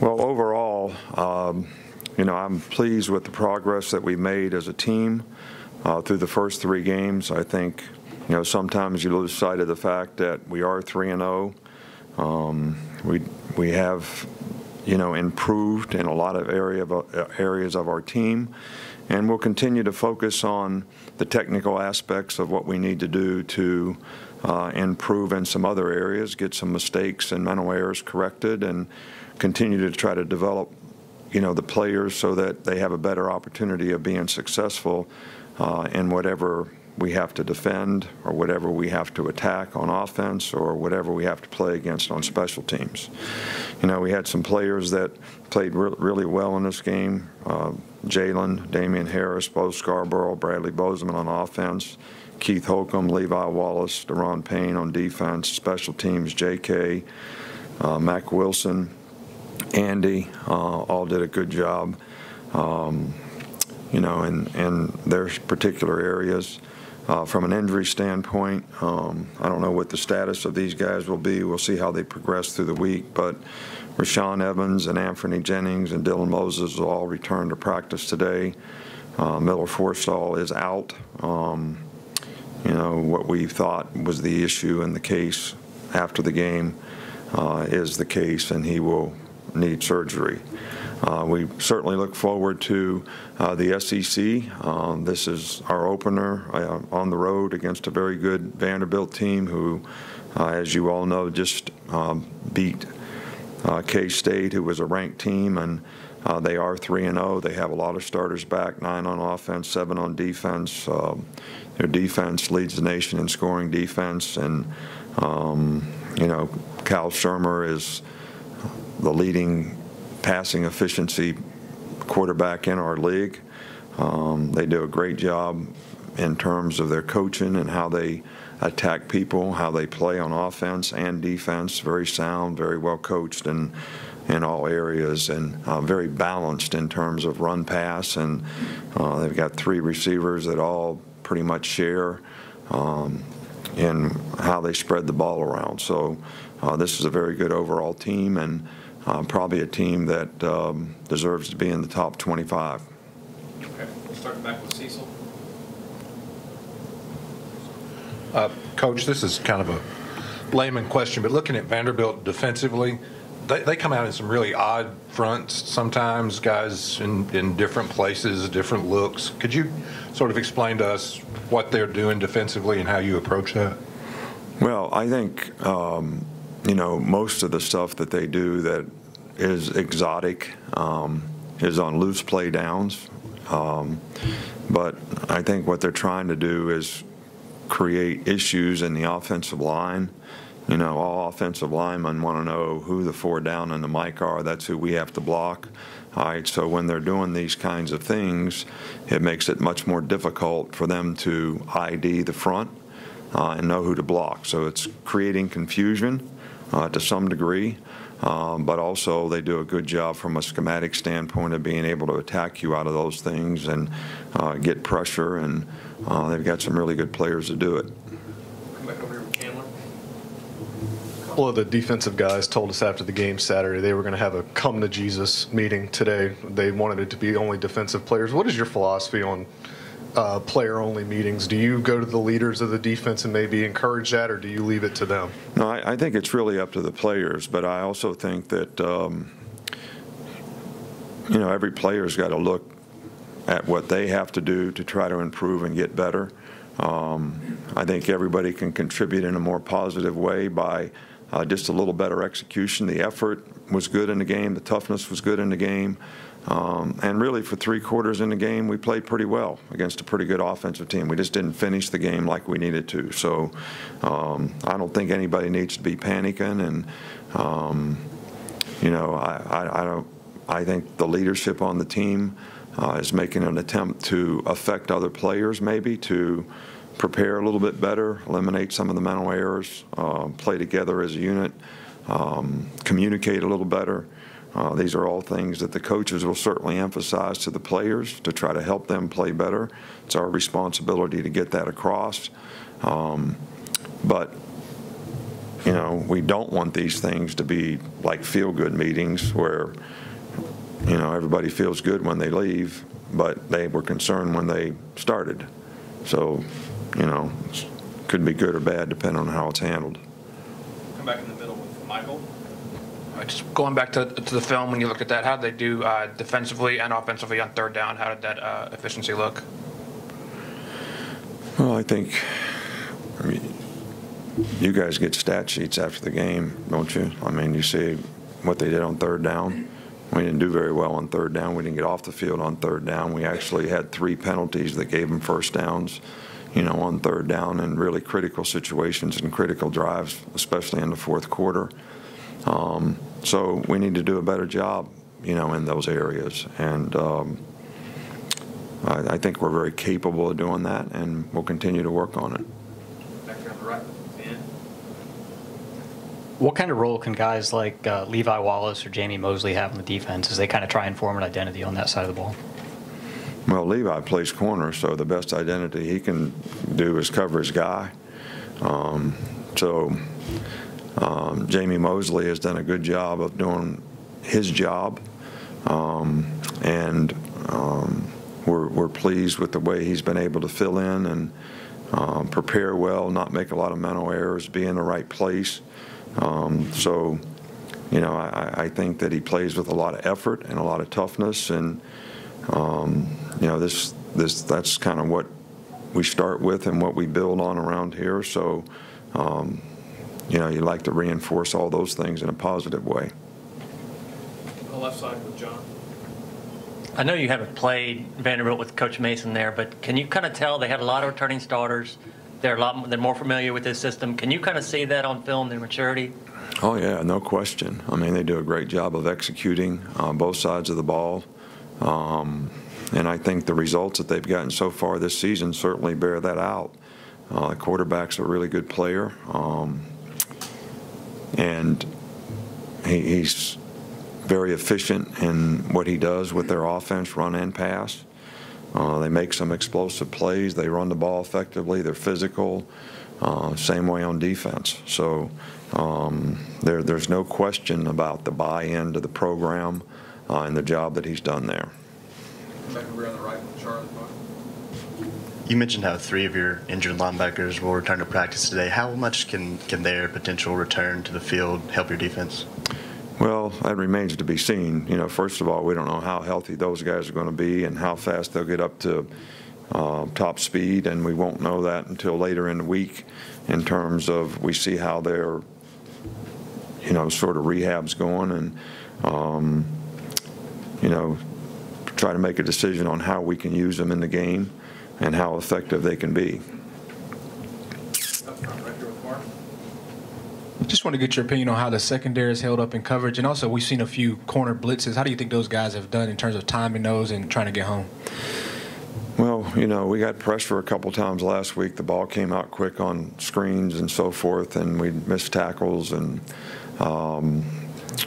Well, overall, I'm pleased with the progress that we made as a team through the first 3 games. I think, sometimes you lose sight of the fact that we are 3-0. We have, improved in a lot of areas of our team, and we'll continue to focus on the technical aspects of what we need to do to improve in some other areas, get some mistakes and mental errors corrected, and continue to try to develop, the players so that they have a better opportunity of being successful in whatever we have to defend or whatever we have to attack on offense or whatever we have to play against on special teams. We had some players that played really well in this game. Jalen, Damian Harris, Bo Scarborough, Bradley Bozeman on offense, Keith Holcomb, Levi Wallace, Deron Payne on defense, special teams, J.K., Mac Wilson, Andy, all did a good job, in their particular areas. From an injury standpoint, I don't know what the status of these guys will be. We'll see how they progress through the week. But Rashawn Evans and Anthony Jennings and Dylan Moses will all return to practice today. Miller Forstall is out. What we thought was the issue in the case after the game is the case, and he will need surgery. We certainly look forward to the SEC. This is our opener on the road against a very good Vanderbilt team who, as you all know, just beat K-State, who was a ranked team, and they are 3-0. They have a lot of starters back, 9 on offense, 7 on defense. Their defense leads the nation in scoring defense, and Cal Shermer is the leading passing efficiency quarterback in our league. They do a great job in terms of their coaching and how they attack people, how they play on offense and defense. Very sound, very well coached in all areas, and very balanced in terms of run pass. And they've got 3 receivers that all pretty much share in how they spread the ball around. So this is a very good overall team, and probably a team that deserves to be in the top 25. Okay, we'll start back with Cecil. Coach, this is kind of a layman question, but looking at Vanderbilt defensively, they come out in some really odd fronts sometimes, guys in different places, different looks. Could you sort of explain to us what they're doing defensively and how you approach that? Well, I think most of the stuff that they do that is exotic is on loose play downs. But I think what they're trying to do is create issues in the offensive line. All offensive linemen want to know who the 4 down and the Mike are. That's who we have to block. All right, so when they're doing these kinds of things, it makes it much more difficult for them to ID the front and know who to block. So it's creating confusion to some degree, but also they do a good job from a schematic standpoint of being able to attack you out of those things and get pressure, and they've got some really good players to do it. Come back over here with Chandler. A couple of the defensive guys told us after the game Saturday they were going to have a come-to-Jesus meeting today. They wanted it to be only defensive players. What is your philosophy on player-only meetings? Do you go to the leaders of the defense and maybe encourage that, or do you leave it to them? No, I think it's really up to the players, but I also think that every player's got to look at what they have to do to try to improve and get better. I think everybody can contribute in a more positive way by just a little better execution. The effort was good in the game. The toughness was good in the game. And really, for 3 quarters in the game, we played pretty well against a pretty good offensive team. We just didn't finish the game like we needed to. So I don't think anybody needs to be panicking. And I think the leadership on the team is making an attempt to affect other players, maybe to prepare a little bit better, eliminate some of the mental errors, play together as a unit, communicate a little better. These are all things that the coaches will certainly emphasize to the players to try to help them play better. It's our responsibility to get that across. But we don't want these things to be like feel-good meetings where, everybody feels good when they leave, but they were concerned when they started. So, could be good or bad depending on how it's handled. Come back in the middle with Michael. Just going back to the film, when you look at that, how did they do defensively and offensively on third down? How did that efficiency look? Well, I think you guys get stat sheets after the game, don't you? I mean, you see what they did on third down. We didn't do very well on third down. We didn't get off the field on third down. We actually had 3 penalties that gave them first downs, on third down in really critical situations and critical drives, especially in the fourth quarter. So we need to do a better job, in those areas. And I think we're very capable of doing that, and we'll continue to work on it. Back here on the right with Ben. What kind of role can guys like Levi Wallace or Jamie Mosley have in the defense as they kind of try and form an identity on that side of the ball? Well, Levi plays corner, so the best identity he can do is cover his guy. Jamie Mosley has done a good job of doing his job, and we're pleased with the way he's been able to fill in and prepare well, not make a lot of mental errors, be in the right place. I think that he plays with a lot of effort and a lot of toughness, and that's kind of what we start with and what we build on around here. So, you like to reinforce all those things in a positive way. On the left side with John. I know you haven't played Vanderbilt with Coach Mason there, but can you kind of tell they had a lot of returning starters? They're more familiar with this system. Can you kind of see that on film, their maturity? Oh, yeah, no question. I mean, they do a great job of executing both sides of the ball. And I think the results that they've gotten so far this season certainly bear that out. The quarterback's a really good player. And he's very efficient in what he does with their offense, run and pass. They make some explosive plays. They run the ball effectively. They're physical. Same way on defense. So there's no question about the buy-in to the program and the job that he's done there. Back over on the right with Charlie. You mentioned how 3 of your injured linebackers will return to practice today. How much can their potential return to the field help your defense? Well, that remains to be seen. First of all, we don't know how healthy those guys are going to be and how fast they'll get up to top speed, and we won't know that until later in the week in terms of we see how their, sort of rehab's going, and, try to make a decision on how we can use them in the game and how effective they can be. Up front right here with Mark. Just want to get your opinion on how the secondary is held up in coverage, and also we've seen a few corner blitzes. How do you think those guys have done in terms of timing those and trying to get home? Well, we got pressure a couple times last week. The ball came out quick on screens and so forth, and we missed tackles, and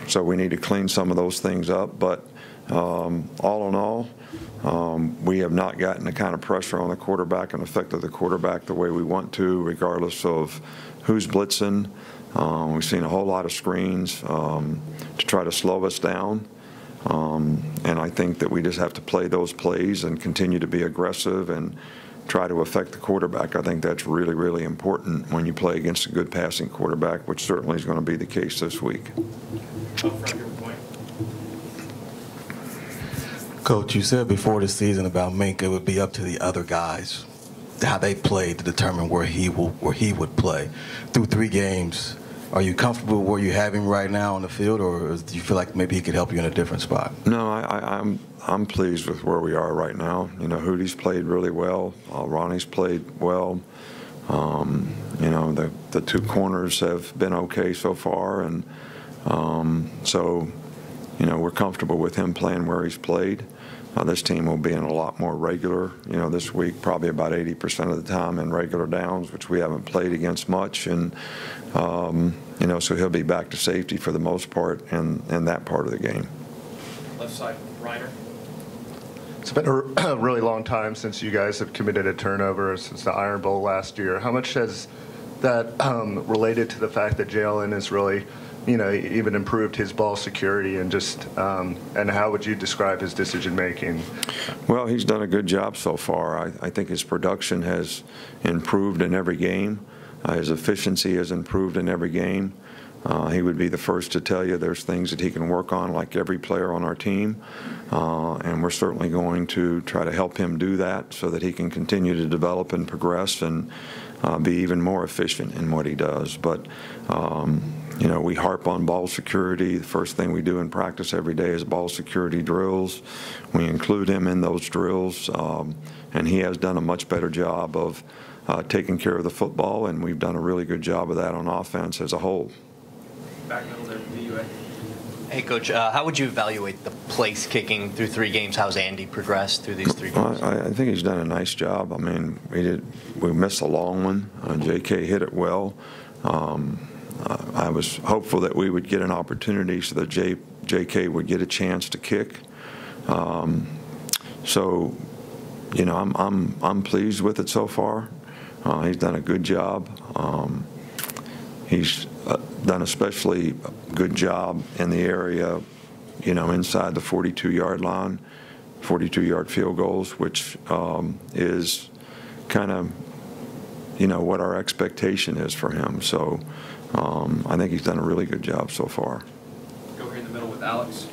so we need to clean some of those things up. But all in all, we have not gotten the kind of pressure on the quarterback and affected the quarterback the way we want to, regardless of who's blitzing. We've seen a whole lot of screens to try to slow us down. And I think that we just have to play those plays and continue to be aggressive and try to affect the quarterback. I think that's really, really important when you play against a good passing quarterback, which certainly is going to be the case this week. Up front here with Wayne. Coach, you said before the season about Mink it would be up to the other guys, how they played to determine where he would play. Through 3 games, are you comfortable where you have him right now on the field, or do you feel like maybe he could help you in a different spot? No, I'm pleased with where we are right now. Hootie's played really well. Ronnie's played well. The 2 corners have been okay so far, and so we're comfortable with him playing where he's played. This team will be in a lot more regular, this week, probably about 80% of the time in regular downs, which we haven't played against much. And, so he'll be back to safety for the most part in that part of the game. Left side, Reiner. It's been a really long time since you guys have committed a turnover since the Iron Bowl last year. How much has that related to the fact that Jalen has really, even improved his ball security and just, and how would you describe his decision making? Well, he's done a good job so far. I think his production has improved in every game. His efficiency has improved in every game. He would be the first to tell you there's things that he can work on, like every player on our team, and we're certainly going to try to help him do that so that he can continue to develop and progress and be even more efficient in what he does. But we harp on ball security. The first thing we do in practice every day is ball security drills. We include him in those drills, and he has done a much better job of taking care of the football, and we've done a really good job of that on offense as a whole. Back middle there, DUA. Hey, Coach, how would you evaluate the place kicking through 3 games? How's Andy progressed through these 3 games? I think he's done a nice job. I mean, we missed a long one. J.K. hit it well. I was hopeful that we would get an opportunity so that J.K. would get a chance to kick. I'm pleased with it so far. He's done a good job. He's done especially a good job in the area, inside the 42-yard line, 42-yard field goals, which is kind of, what our expectation is for him. So I think he's done a really good job so far. Go here in the middle with Alex.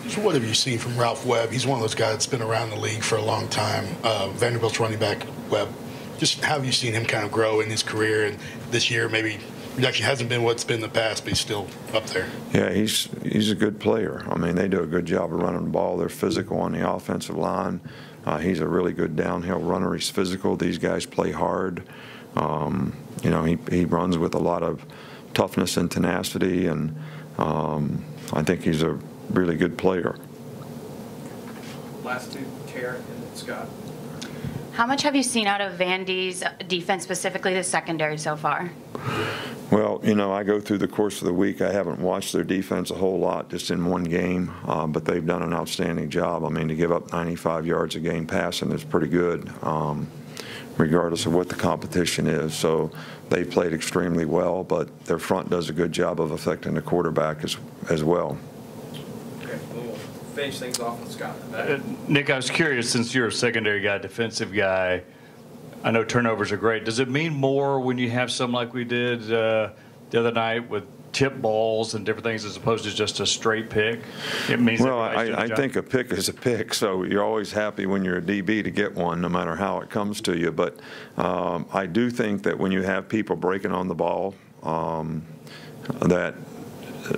So what have you seen from Ralph Webb? He's one of those guys that's been around the league for a long time. Vanderbilt's running back, Webb. Just how have you seen him kind of grow in his career? And this year, maybe production hasn't been what's been in the past, but he's still up there. Yeah, he's a good player. I mean, they do a good job of running the ball. They're physical on the offensive line. He's a really good downhill runner. He's physical. These guys play hard. He runs with a lot of toughness and tenacity, and I think he's a really good player. Last 2, Karen and Scott. How much have you seen out of Vandy's defense, specifically the secondary, so far? Well, I go through the course of the week. I haven't watched their defense a whole lot, just in one game, but they've done an outstanding job. I mean, to give up 95 yards a game passing is pretty good, regardless of what the competition is. So they've played extremely well, but their front does a good job of affecting the quarterback as well. Okay, we'll finish things off with Scott. Nick, I was curious, since you're a secondary guy, defensive guy, I know turnovers are great. Does it mean more when you have some like we did the other night with tip balls and different things as opposed to just a straight pick? It means. Well, I think a pick is a pick, so you're always happy when you're a DB to get one, no matter how it comes to you. But I do think that when you have people breaking on the ball, that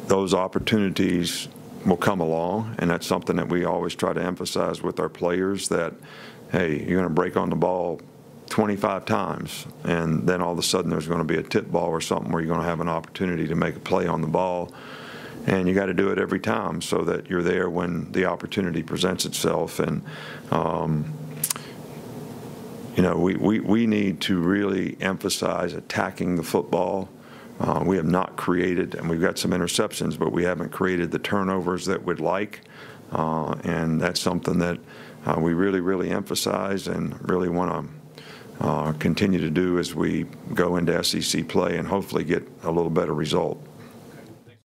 those opportunities will come along, and that's something that we always try to emphasize with our players, that, hey, you're going to break on the ball 25 times, and then all of a sudden there's going to be a tip ball or something where you're going to have an opportunity to make a play on the ball, and you got to do it every time so that you're there when the opportunity presents itself. And we need to really emphasize attacking the football. We have not created, and we've got some interceptions, but we haven't created the turnovers that we'd like, and that's something that we really, really emphasize and really want to continue to do as we go into SEC play and hopefully get a little better result.